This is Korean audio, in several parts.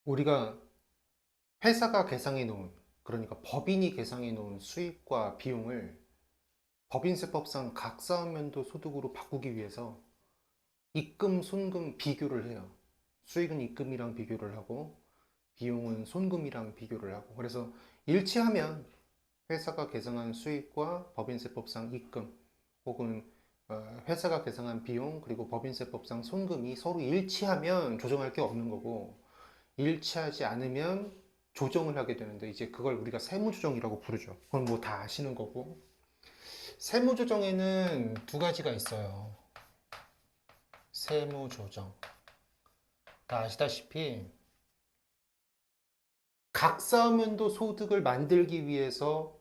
우리가 회사가 계상해 놓은, 그러니까 법인이 계상해 놓은 수입과 비용을 법인세법상 각사면도 소득으로 바꾸기 위해서 입금, 손금 비교를 해요. 수익은 입금이랑 비교를 하고 비용은 손금이랑 비교를 하고, 그래서 일치하면 회사가 계상한 수익과 법인세법상 입금, 혹은 회사가 계상한 비용 그리고 법인세법상 손금이 서로 일치하면 조정할 게 없는 거고, 일치하지 않으면 조정을 하게 되는데, 이제 그걸 우리가 세무조정이라고 부르죠. 그건 뭐 다 아시는 거고. 세무조정에는 두 가지가 있어요. 세무조정. 다 아시다시피 각사면도 소득을 만들기 위해서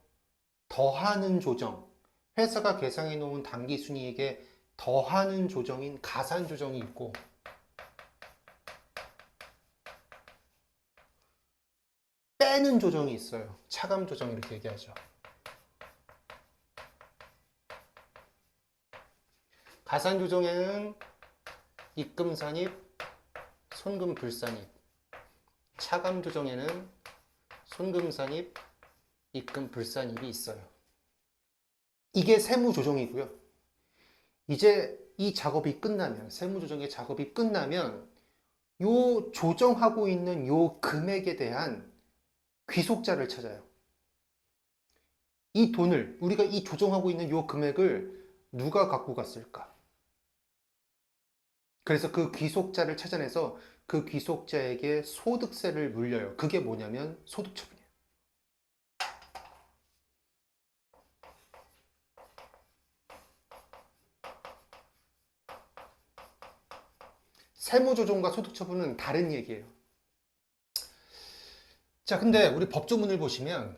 더하는 조정, 회사가 계상해 놓은 당기순이익에 더하는 조정인 가산조정이 있고, 빼는 조정이 있어요. 차감조정 이렇게 얘기하죠. 가산조정에는 입금산입, 손금불산입, 차감조정에는 손금산입, 입금불산입이 있어요. 이게 세무조정이고요. 이제 이 작업이 끝나면, 세무조정의 작업이 끝나면 요 조정하고 있는 요 금액에 대한 귀속자를 찾아요. 이 돈을, 우리가 이 조정하고 있는 요 금액을 누가 갖고 갔을까? 그래서 그 귀속자를 찾아내서 그 귀속자에게 소득세를 물려요. 그게 뭐냐면 소득처분이에요. 세무조정과 소득처분은 다른 얘기예요. 자, 근데 우리 법조문을 보시면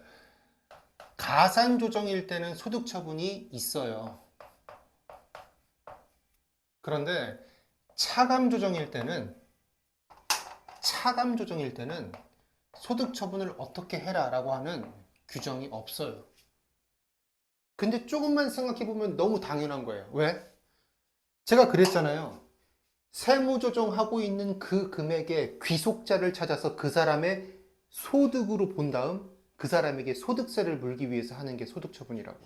가산조정일 때는 소득처분이 있어요. 그런데 차감조정일 때는 소득처분을 어떻게 해라라고 하는 규정이 없어요. 근데 조금만 생각해보면 너무 당연한 거예요. 왜? 제가 그랬잖아요. 세무조정하고 있는 그 금액의 귀속자를 찾아서 그 사람의 소득으로 본 다음 그 사람에게 소득세를 물기 위해서 하는 게 소득처분이라고.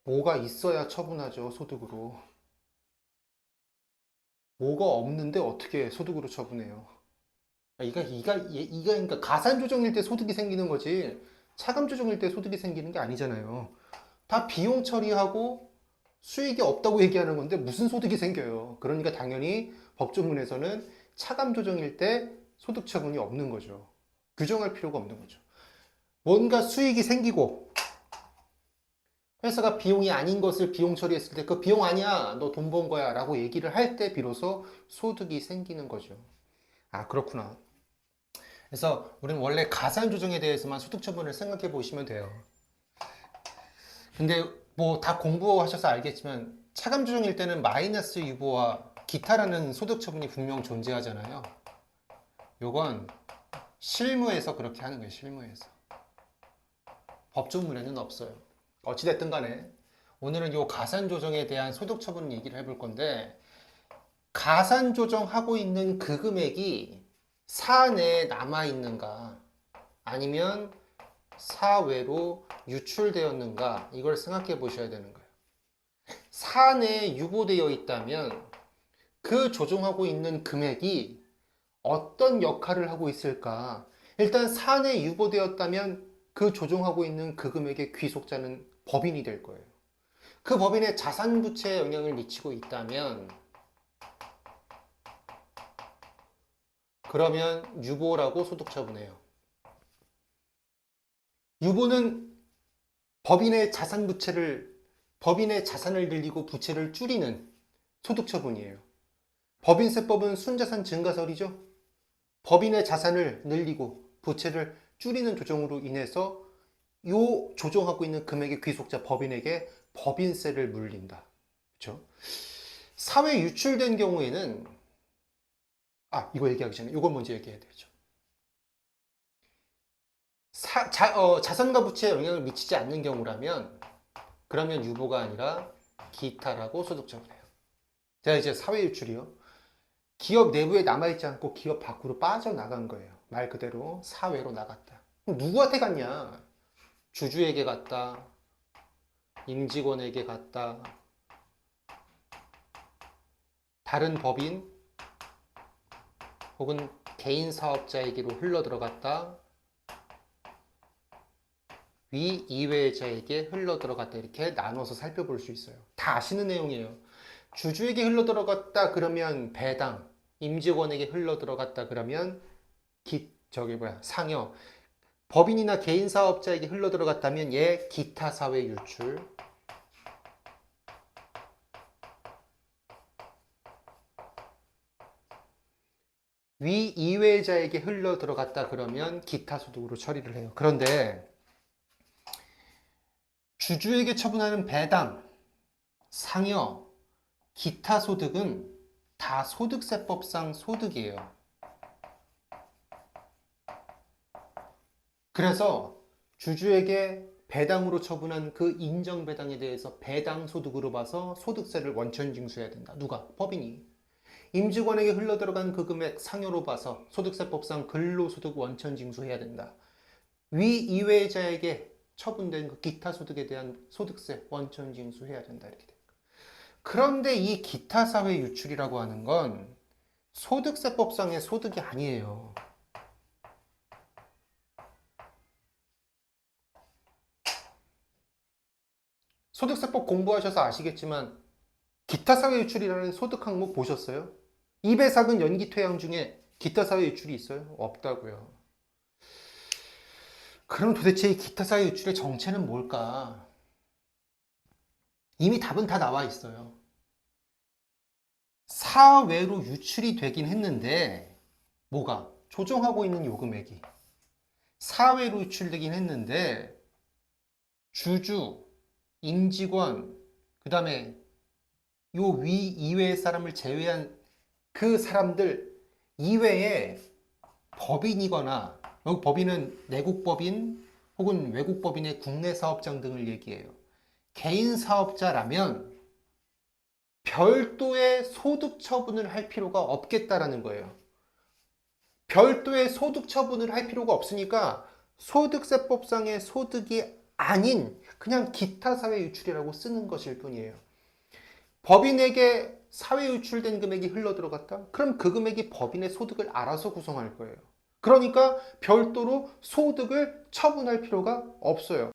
뭐가 있어야 처분하죠, 소득으로. 뭐가 없는데 어떻게 소득으로 처분해요? 그러니까 가산조정일 때 소득이 생기는 거지, 차감조정일 때 소득이 생기는 게 아니잖아요. 다 비용 처리하고 수익이 없다고 얘기하는 건데 무슨 소득이 생겨요? 그러니까 당연히 법조문에서는 차감조정일 때 소득처분이 없는 거죠. 규정할 필요가 없는 거죠. 뭔가 수익이 생기고 회사가 비용이 아닌 것을 비용 처리했을 때 그 비용 아니야, 너 돈 번 거야 라고 얘기를 할 때 비로소 소득이 생기는 거죠. 아, 그렇구나. 그래서 우리는 원래 가산조정에 대해서만 소득처분을 생각해 보시면 돼요. 근데 뭐 다 공부하셔서 알겠지만 차감조정일 때는 마이너스 유보와 기타라는 소득처분이 분명 존재하잖아요. 요건 실무에서 그렇게 하는 거예요. 실무에서. 법조문에는 없어요. 어찌됐든 간에 오늘은 요 가산조정에 대한 소득처분 얘기를 해볼 건데, 가산조정하고 있는 그 금액이 사내에 남아있는가 아니면 사외로 유출되었는가, 이걸 생각해 보셔야 되는 거예요. 사내에 유보되어 있다면 그 조정하고 있는 금액이 어떤 역할을 하고 있을까? 일단 사내에 유보되었다면 그 조정하고 있는 그 금액의 귀속자는 법인이 될 거예요. 그 법인의 자산 부채에 영향을 미치고 있다면 그러면 유보라고 소득처분해요. 유보는 법인의 자산을 늘리고 부채를 줄이는 소득처분이에요. 법인세법은 순자산 증가설이죠. 법인의 자산을 늘리고 부채를 줄이는 조정으로 인해서 요 조정하고 있는 금액의 귀속자 법인에게 법인세를 물린다. 그렇죠? 사회 유출된 경우에는, 이거 얘기하기 전에 이걸 먼저 얘기해야 되죠. 자산과 부채에 영향을 미치지 않는 경우라면 그러면 유보가 아니라 기타라고 소득처분해요. 자, 이제 사회 유출이요. 기업 내부에 남아있지 않고 기업 밖으로 빠져나간 거예요. 말 그대로 사회로 나갔다. 그럼 누구한테 갔냐? 주주에게 갔다. 임직원에게 갔다. 다른 법인 혹은 개인 사업자에게로 흘러들어갔다. 위 이외자에게 흘러들어갔다. 이렇게 나눠서 살펴볼 수 있어요. 다 아시는 내용이에요. 주주에게 흘러들어갔다 그러면 배당, 임직원에게 흘러들어갔다 그러면 상여, 법인이나 개인 사업자에게 흘러들어갔다면 얘 기타 사회 유출, 위 이외자에게 흘러들어갔다 그러면 기타 소득으로 처리를 해요. 그런데 주주에게 처분하는 배당, 상여, 기타 소득은 다 소득세법상 소득이에요. 그래서 주주에게 배당으로 처분한 그 인정배당에 대해서 배당 소득으로 봐서 소득세를 원천 징수해야 된다. 누가? 법인이. 임직원에게 흘러들어간 그 금액 상여로 봐서 소득세법상 근로소득 원천 징수해야 된다. 위 이외자에게 처분된 그 기타 소득에 대한 소득세 원천 징수해야 된다. 이렇게 됩니다. 그런데 이 기타 사회 유출이라고 하는 건 소득세법상의 소득이 아니에요. 소득세법 공부하셔서 아시겠지만 기타 사회 유출이라는 소득 항목 보셨어요? 이배삭은 연기 퇴양 중에 기타 사회 유출이 있어요? 없다고요. 그럼 도대체 이 기타 사회 유출의 정체는 뭘까? 이미 답은 다 나와 있어요. 사외로 유출이 되긴 했는데 뭐가? 조정하고 있는 요금액이 사외로 유출되긴 했는데 주주, 임직원, 그 다음에 요 위 이외의 사람을 제외한 그 사람들 이외에 법인이거나, 여기 법인은 내국 법인 혹은 외국 법인의 국내 사업장 등을 얘기해요. 개인 사업자라면 별도의 소득 처분을 할 필요가 없겠다라는 거예요. 별도의 소득 처분을 할 필요가 없으니까 소득세법상의 소득이 아닌 그냥 기타 사회 유출이라고 쓰는 것일 뿐이에요. 법인에게 사회 유출된 금액이 흘러들어갔다? 그럼 그 금액이 법인의 소득을 알아서 구성할 거예요. 그러니까 별도로 소득을 처분할 필요가 없어요.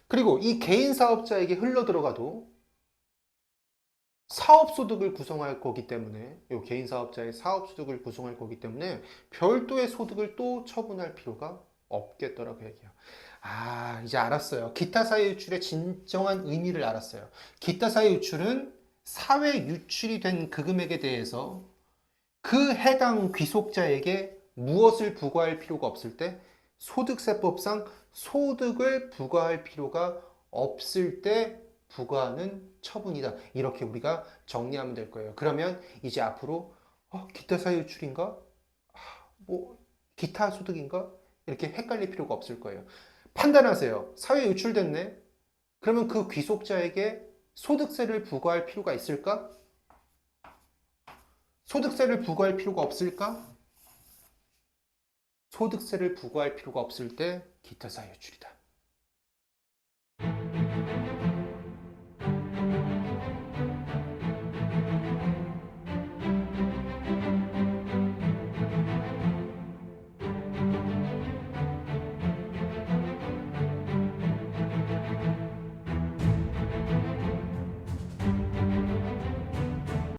그리고 이 개인 사업자에게 흘러들어가도 사업소득을 구성할 거기 때문에, 이 개인 사업자의 사업소득을 구성할 거기 때문에 별도의 소득을 또 처분할 필요가 없겠더라고 얘기해요. 아, 이제 알았어요. 기타 사회 유출의 진정한 의미를 알았어요. 기타 사회 유출은 사회 유출이 된 그 금액에 대해서 그 해당 귀속자에게 무엇을 부과할 필요가 없을 때, 소득세법상 소득을 부과할 필요가 없을 때 부과하는 처분이다. 이렇게 우리가 정리하면 될 거예요. 그러면 이제 앞으로 기타 사회 유출인가? 뭐 기타 소득인가? 이렇게 헷갈릴 필요가 없을 거예요. 판단하세요. 사회 유출됐네. 그러면 그 귀속자에게 소득세를 부과할 필요가 있을까? 소득세를 부과할 필요가 없을까? 소득세를 부과할 필요가 없을 때 기타 사회 유출이다.